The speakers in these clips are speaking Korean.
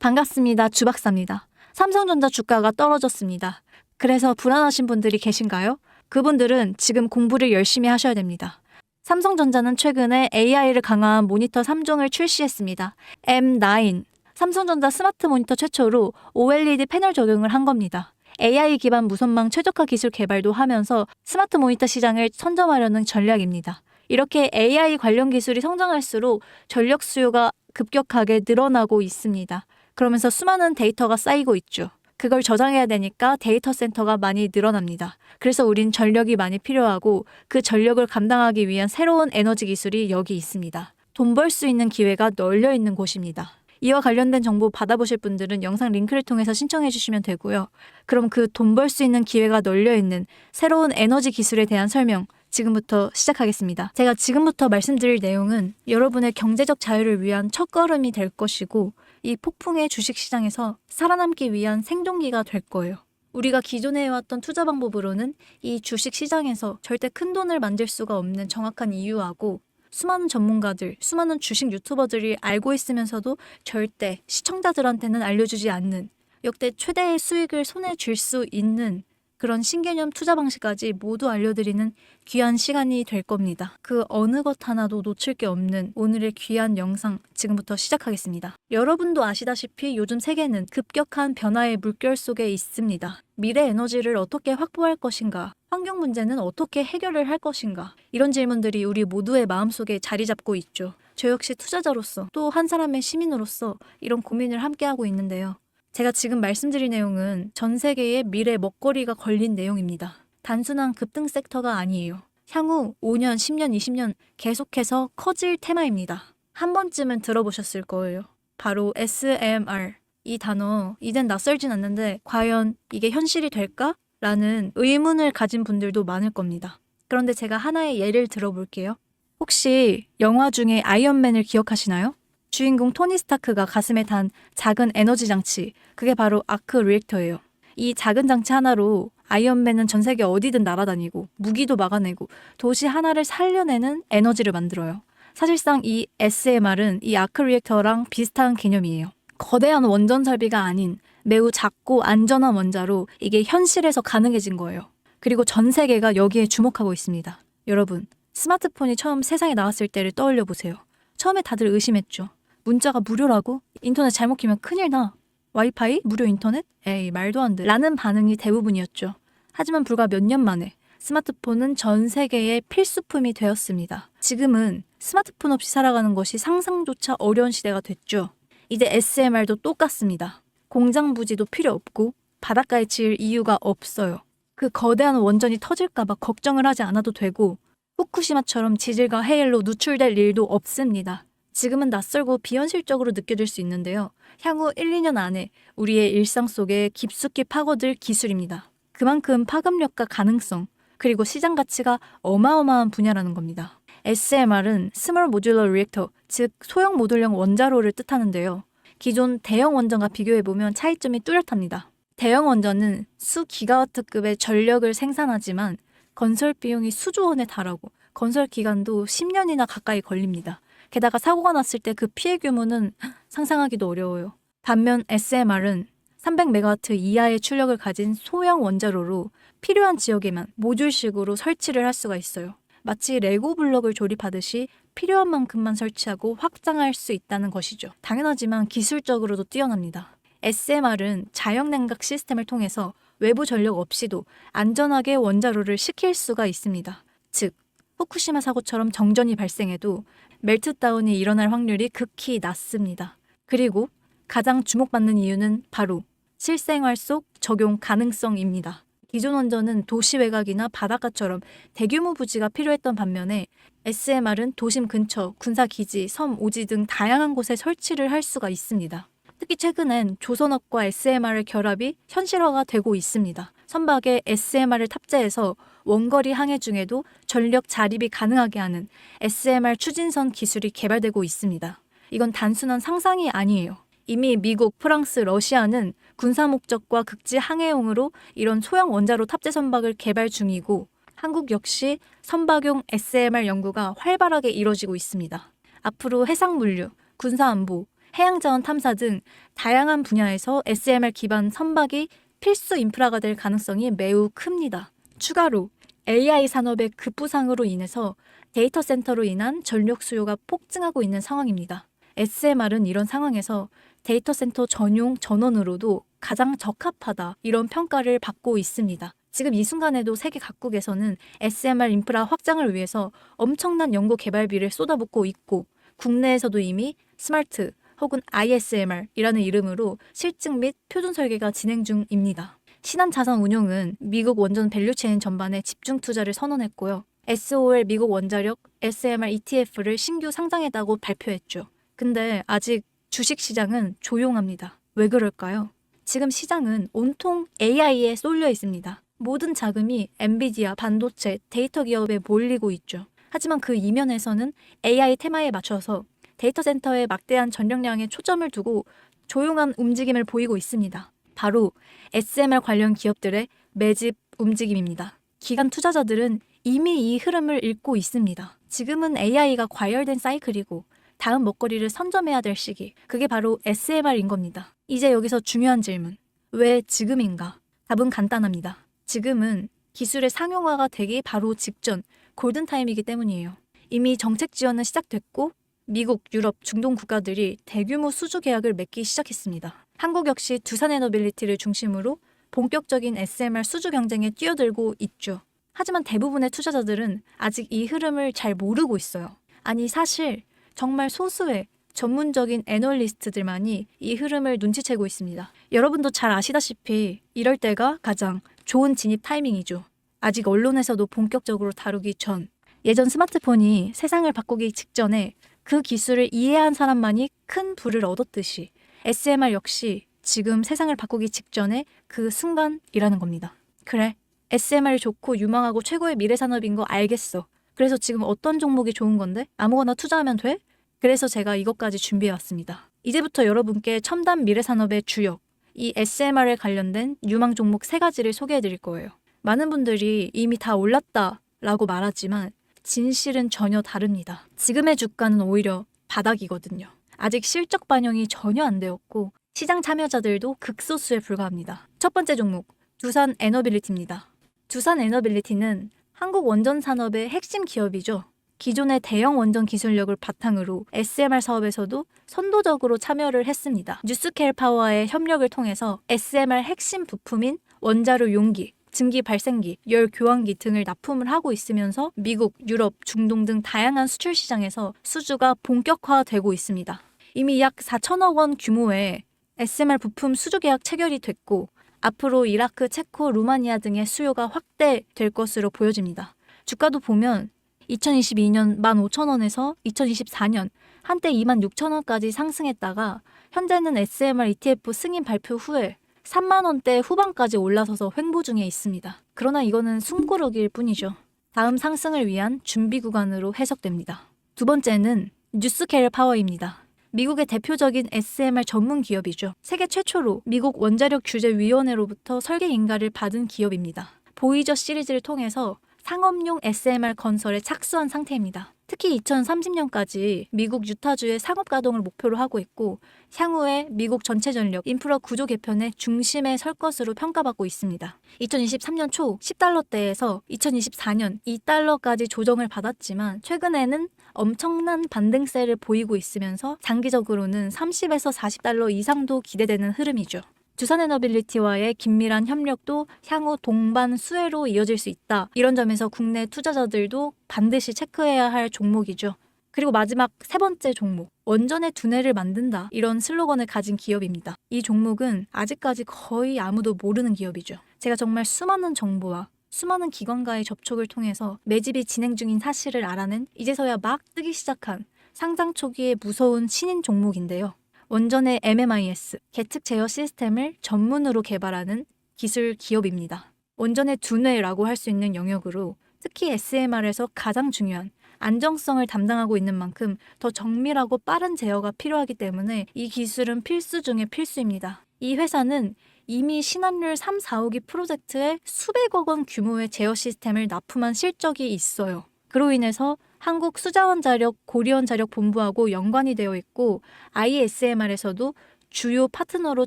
반갑습니다. 주박사입니다. 삼성전자 주가가 떨어졌습니다. 그래서 불안하신 분들이 계신가요? 그분들은 지금 공부를 열심히 하셔야 됩니다. 삼성전자는 최근에 AI를 강화한 모니터 3종을 출시했습니다. M9, 삼성전자 스마트 모니터 최초로 OLED 패널 적용을 한 겁니다. AI 기반 무선망 최적화 기술 개발도 하면서 스마트 모니터 시장을 선점하려는 전략입니다. 이렇게 AI 관련 기술이 성장할수록 전력 수요가 급격하게 늘어나고 있습니다. 그러면서 수많은 데이터가 쌓이고 있죠. 그걸 저장해야 되니까 데이터 센터가 많이 늘어납니다. 그래서 우린 전력이 많이 필요하고 그 전력을 감당하기 위한 새로운 에너지 기술이 여기 있습니다. 돈 벌 수 있는 기회가 널려 있는 곳입니다. 이와 관련된 정보 받아보실 분들은 영상 링크를 통해서 신청해 주시면 되고요. 그럼 그 돈 벌 수 있는 기회가 널려 있는 새로운 에너지 기술에 대한 설명 지금부터 시작하겠습니다. 제가 지금부터 말씀드릴 내용은 여러분의 경제적 자유를 위한 첫걸음이 될 것이고 이 폭풍의 주식시장에서 살아남기 위한 생존기가 될 거예요. 우리가 기존에 해왔던 투자 방법으로는 이 주식시장에서 절대 큰 돈을 만들 수가 없는 정확한 이유하고 수많은 전문가들, 수많은 주식 유튜버들이 알고 있으면서도 절대 시청자들한테는 알려주지 않는 역대 최대의 수익을 손에 쥘 수 있는 그런 신개념 투자 방식까지 모두 알려드리는 귀한 시간이 될 겁니다. 그 어느 것 하나도 놓칠 게 없는 오늘의 귀한 영상 지금부터 시작하겠습니다. 여러분도 아시다시피 요즘 세계는 급격한 변화의 물결 속에 있습니다. 미래 에너지를 어떻게 확보할 것인가? 환경 문제는 어떻게 해결을 할 것인가? 이런 질문들이 우리 모두의 마음속에 자리 잡고 있죠. 저 역시 투자자로서 또 한 사람의 시민으로서 이런 고민을 함께하고 있는데요. 제가 지금 말씀드릴 내용은 전 세계의 미래 먹거리가 걸린 내용입니다. 단순한 급등 섹터가 아니에요. 향후 5년, 10년, 20년 계속해서 커질 테마입니다. 한 번쯤은 들어보셨을 거예요. 바로 SMR. 이 단어 이젠 낯설진 않는데 과연 이게 현실이 될까? 라는 의문을 가진 분들도 많을 겁니다. 그런데 제가 하나의 예를 들어볼게요. 혹시 영화 중에 아이언맨을 기억하시나요? 주인공 토니 스타크가 가슴에 단 작은 에너지 장치, 그게 바로 아크 리액터예요. 이 작은 장치 하나로 아이언맨은 전 세계 어디든 날아다니고 무기도 막아내고 도시 하나를 살려내는 에너지를 만들어요. 사실상 이 SMR은 이 아크 리액터랑 비슷한 개념이에요. 거대한 원전 설비가 아닌 매우 작고 안전한 원자로 이게 현실에서 가능해진 거예요. 그리고 전 세계가 여기에 주목하고 있습니다. 여러분, 스마트폰이 처음 세상에 나왔을 때를 떠올려 보세요. 처음에 다들 의심했죠. 문자가 무료라고? 인터넷 잘못 키면 큰일 나. 와이파이? 무료 인터넷? 에이, 말도 안 돼. 라는 반응이 대부분이었죠. 하지만 불과 몇 년 만에 스마트폰은 전 세계의 필수품이 되었습니다. 지금은 스마트폰 없이 살아가는 것이 상상조차 어려운 시대가 됐죠. 이제 SMR도 똑같습니다. 공장 부지도 필요 없고 바닷가에 지을 이유가 없어요. 그 거대한 원전이 터질까봐 걱정을 하지 않아도 되고 후쿠시마처럼 지질과 해일로 누출될 일도 없습니다. 지금은 낯설고 비현실적으로 느껴질 수 있는데요. 향후 1, 2년 안에 우리의 일상 속에 깊숙이 파고들 기술입니다. 그만큼 파급력과 가능성, 그리고 시장 가치가 어마어마한 분야라는 겁니다. SMR은 스몰 모듈러 리액터, 즉 소형 모듈형 원자로를 뜻하는데요. 기존 대형 원전과 비교해보면 차이점이 뚜렷합니다. 대형 원전은 수 기가와트급의 전력을 생산하지만 건설 비용이 수조 원에 달하고 건설 기간도 10년이나 가까이 걸립니다. 게다가 사고가 났을 때 그 피해 규모는 상상하기도 어려워요. 반면 SMR은 300메가와트 이하의 출력을 가진 소형 원자로로 필요한 지역에만 모듈식으로 설치를 할 수가 있어요. 마치 레고 블록을 조립하듯이 필요한 만큼만 설치하고 확장할 수 있다는 것이죠. 당연하지만 기술적으로도 뛰어납니다. SMR은 자연냉각 시스템을 통해서 외부 전력 없이도 안전하게 원자로를 식힐 수가 있습니다. 즉, 후쿠시마 사고처럼 정전이 발생해도 멜트다운이 일어날 확률이 극히 낮습니다. 그리고 가장 주목받는 이유는 바로 실생활 속 적용 가능성입니다. 기존 원전은 도시 외곽이나 바닷가처럼 대규모 부지가 필요했던 반면에 SMR은 도심 근처, 군사기지, 섬, 오지 등 다양한 곳에 설치를 할 수가 있습니다. 특히 최근엔 조선업과 SMR의 결합이 현실화가 되고 있습니다. 선박에 SMR을 탑재해서 원거리 항해 중에도 전력 자립이 가능하게 하는 SMR 추진선 기술이 개발되고 있습니다. 이건 단순한 상상이 아니에요. 이미 미국, 프랑스, 러시아는 군사 목적과 극지 항해용으로 이런 소형 원자로 탑재 선박을 개발 중이고 한국 역시 선박용 SMR 연구가 활발하게 이뤄지고 있습니다. 앞으로 해상물류, 군사안보, 해양자원 탐사 등 다양한 분야에서 SMR 기반 선박이 필수 인프라가 될 가능성이 매우 큽니다. 추가로 AI 산업의 급부상으로 인해서 데이터 센터로 인한 전력 수요가 폭증하고 있는 상황입니다. SMR은 이런 상황에서 데이터 센터 전용 전원으로도 가장 적합하다 이런 평가를 받고 있습니다. 지금 이 순간에도 세계 각국에서는 SMR 인프라 확장을 위해서 엄청난 연구 개발비를 쏟아붓고 있고 국내에서도 이미 스마트 혹은 ISMR이라는 이름으로 실증 및 표준 설계가 진행 중입니다. 신한자산운용은 미국 원전 밸류체인 전반에 집중 투자를 선언했고요. SOL 미국 원자력 SMR ETF를 신규 상장했다고 발표했죠. 근데 아직 주식시장은 조용합니다. 왜 그럴까요? 지금 시장은 온통 AI에 쏠려 있습니다. 모든 자금이 엔비디아, 반도체, 데이터 기업에 몰리고 있죠. 하지만 그 이면에서는 AI 테마에 맞춰서 데이터 센터에 막대한 전력량에 초점을 두고 조용한 움직임을 보이고 있습니다. 바로 SMR 관련 기업들의 매집 움직임입니다. 기관 투자자들은 이미 이 흐름을 읽고 있습니다. 지금은 AI가 과열된 사이클이고 다음 먹거리를 선점해야 될 시기, 그게 바로 SMR인 겁니다. 이제 여기서 중요한 질문, 왜 지금인가? 답은 간단합니다. 지금은 기술의 상용화가 되기 바로 직전 골든타임이기 때문이에요. 이미 정책 지원은 시작됐고 미국, 유럽, 중동 국가들이 대규모 수주 계약을 맺기 시작했습니다. 한국 역시 두산에너빌리티를 중심으로 본격적인 SMR 수주 경쟁에 뛰어들고 있죠. 하지만 대부분의 투자자들은 아직 이 흐름을 잘 모르고 있어요. 아니 사실 정말 소수의 전문적인 애널리스트들만이 이 흐름을 눈치채고 있습니다. 여러분도 잘 아시다시피 이럴 때가 가장 좋은 진입 타이밍이죠. 아직 언론에서도 본격적으로 다루기 전, 예전 스마트폰이 세상을 바꾸기 직전에 그 기술을 이해한 사람만이 큰 부를 얻었듯이 SMR 역시 지금 세상을 바꾸기 직전에 그 순간이라는 겁니다. 그래, SMR이 좋고 유망하고 최고의 미래 산업인 거 알겠어. 그래서 지금 어떤 종목이 좋은 건데? 아무거나 투자하면 돼? 그래서 제가 이것까지 준비해왔습니다. 이제부터 여러분께 첨단 미래 산업의 주역, 이 SMR에 관련된 유망 종목 3가지를 소개해드릴 거예요. 많은 분들이 이미 다 올랐다라고 말하지만 진실은 전혀 다릅니다. 지금의 주가는 오히려 바닥이거든요. 아직 실적 반영이 전혀 안 되었고 시장 참여자들도 극소수에 불과합니다. 첫 번째 종목, 두산에너빌리티입니다. 두산에너빌리티는 한국 원전 산업의 핵심 기업이죠. 기존의 대형 원전 기술력을 바탕으로 SMR 사업에서도 선도적으로 참여를 했습니다. 뉴스케일 파워와의 협력을 통해서 SMR 핵심 부품인 원자로 용기, 증기 발생기, 열 교환기 등을 납품을 하고 있으면서 미국, 유럽, 중동 등 다양한 수출 시장에서 수주가 본격화되고 있습니다. 이미 약 4천억 원 규모의 SMR 부품 수주 계약 체결이 됐고 앞으로 이라크, 체코, 루마니아 등의 수요가 확대될 것으로 보여집니다. 주가도 보면 2022년 15,000원에서 2024년 한때 26,000원까지 상승했다가 현재는 SMR ETF 승인 발표 후에 3만원대 후반까지 올라서서 횡보 중에 있습니다. 그러나 이거는 숨고르기일 뿐이죠. 다음 상승을 위한 준비 구간으로 해석됩니다. 두 번째는 뉴스케일 파워입니다. 미국의 대표적인 SMR 전문 기업이죠. 세계 최초로 미국 원자력 규제위원회로부터 설계 인가를 받은 기업입니다. 보이저 시리즈를 통해서 상업용 SMR 건설에 착수한 상태입니다. 특히 2030년까지 미국 유타주의 상업 가동을 목표로 하고 있고 향후에 미국 전체 전력 인프라 구조 개편의 중심에 설 것으로 평가받고 있습니다. 2023년 초 10달러대에서 2024년 2달러까지 조정을 받았지만 최근에는 엄청난 반등세를 보이고 있으면서 장기적으로는 30에서 40달러 이상도 기대되는 흐름이죠. 두산에너빌리티와의 긴밀한 협력도 향후 동반 수혜로 이어질 수 있다. 이런 점에서 국내 투자자들도 반드시 체크해야 할 종목이죠. 그리고 마지막 3번째 종목, 원전의 두뇌를 만든다. 이런 슬로건을 가진 기업입니다. 이 종목은 아직까지 거의 아무도 모르는 기업이죠. 제가 정말 수많은 정보와 수많은 기관과의 접촉을 통해서 매집이 진행 중인 사실을 알아낸 이제서야 막 뜨기 시작한 상장 초기의 무서운 신인 종목인데요. 원전의 MMIS, 계측 제어 시스템을 전문으로 개발하는 기술 기업입니다. 원전의 두뇌라고 할 수 있는 영역으로 특히 SMR에서 가장 중요한 안정성을 담당하고 있는 만큼 더 정밀하고 빠른 제어가 필요하기 때문에 이 기술은 필수 중의 필수입니다. 이 회사는 이미 신한율 3, 4호기 프로젝트에 수백억 원 규모의 제어 시스템을 납품한 실적이 있어요. 그로 인해서 한국수자원자력 고리원자력본부하고 연관이 되어 있고 ISMR에서도 주요 파트너로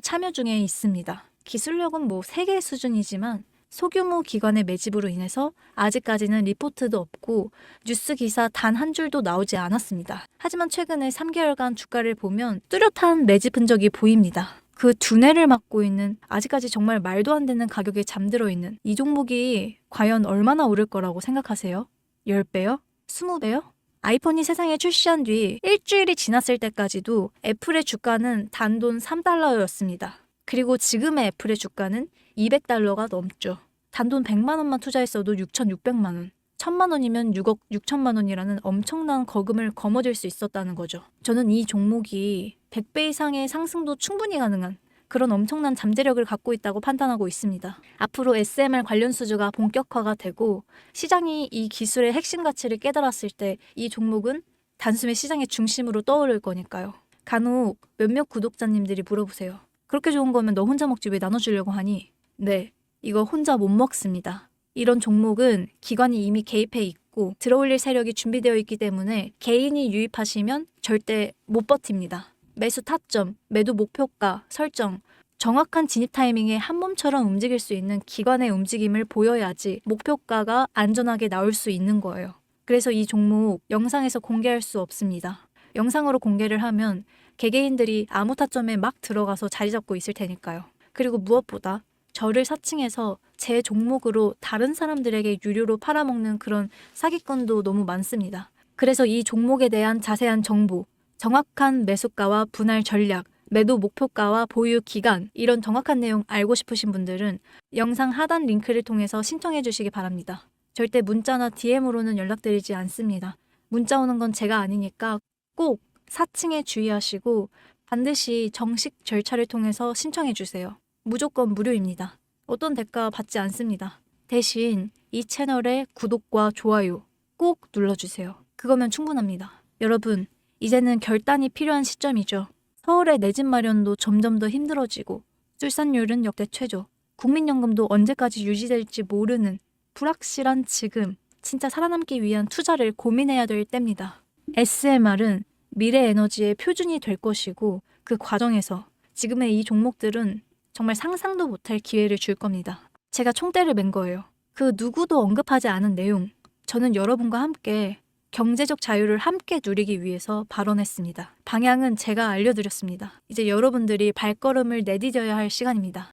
참여 중에 있습니다. 기술력은 세계 수준이지만 소규모 기관의 매집으로 인해서 아직까지는 리포트도 없고 뉴스 기사 단 한 줄도 나오지 않았습니다. 하지만 최근에 3개월간 주가를 보면 뚜렷한 매집 흔적이 보입니다. 그 두뇌를 맡고 있는 아직까지 정말 말도 안 되는 가격에 잠들어 있는 이 종목이 과연 얼마나 오를 거라고 생각하세요? 10배요? 20배요? 아이폰이 세상에 출시한 뒤 일주일이 지났을 때까지도 애플의 주가는 단돈 3달러였습니다. 그리고 지금의 애플의 주가는 200달러가 넘죠. 단돈 100만 원만 투자했어도 6,600만 원. 1,000만 원이면 6억 6천만 원이라는 엄청난 거금을 거머쥘 수 있었다는 거죠. 저는 이 종목이 100배 이상의 상승도 충분히 가능한 그런 엄청난 잠재력을 갖고 있다고 판단하고 있습니다. 앞으로 SMR 관련 수주가 본격화가 되고 시장이 이 기술의 핵심 가치를 깨달았을 때 이 종목은 단숨에 시장의 중심으로 떠오를 거니까요. 간혹 몇몇 구독자님들이 물어보세요. 그렇게 좋은 거면 너 혼자 먹지 왜 나눠주려고 하니? 네, 이거 혼자 못 먹습니다. 이런 종목은 기관이 이미 개입해 있고 들어올릴 세력이 준비되어 있기 때문에 개인이 유입하시면 절대 못 버팁니다. 매수 타점, 매도 목표가 설정, 정확한 진입 타이밍에 한 몸처럼 움직일 수 있는 기관의 움직임을 보여야지 목표가가 안전하게 나올 수 있는 거예요. 그래서 이 종목 영상에서 공개할 수 없습니다. 영상으로 공개를 하면 개개인들이 아무 타점에 막 들어가서 자리 잡고 있을 테니까요. 그리고 무엇보다 저를 사칭해서 제 종목으로 다른 사람들에게 유료로 팔아먹는 그런 사기꾼도 너무 많습니다. 그래서 이 종목에 대한 자세한 정보, 정확한 매수가와 분할 전략, 매도 목표가와 보유 기간 이런 정확한 내용 알고 싶으신 분들은 영상 하단 링크를 통해서 신청해 주시기 바랍니다. 절대 문자나 DM으로는 연락드리지 않습니다. 문자 오는 건 제가 아니니까 꼭 사칭에 주의하시고 반드시 정식 절차를 통해서 신청해 주세요. 무조건 무료입니다. 어떤 대가 받지 않습니다. 대신 이 채널의 구독과 좋아요 꼭 눌러주세요. 그거면 충분합니다. 여러분, 이제는 결단이 필요한 시점이죠. 서울의 내 집 마련도 점점 더 힘들어지고 출산율은 역대 최저, 국민연금도 언제까지 유지될지 모르는 불확실한 지금 진짜 살아남기 위한 투자를 고민해야 될 때입니다. SMR은 미래 에너지의 표준이 될 것이고 그 과정에서 지금의 이 종목들은 정말 상상도 못할 기회를 줄 겁니다. 제가 총대를 맨 거예요. 그 누구도 언급하지 않은 내용, 저는 여러분과 함께 경제적 자유를 함께 누리기 위해서 발언했습니다. 방향은 제가 알려드렸습니다. 이제 여러분들이 발걸음을 내디뎌야 할 시간입니다.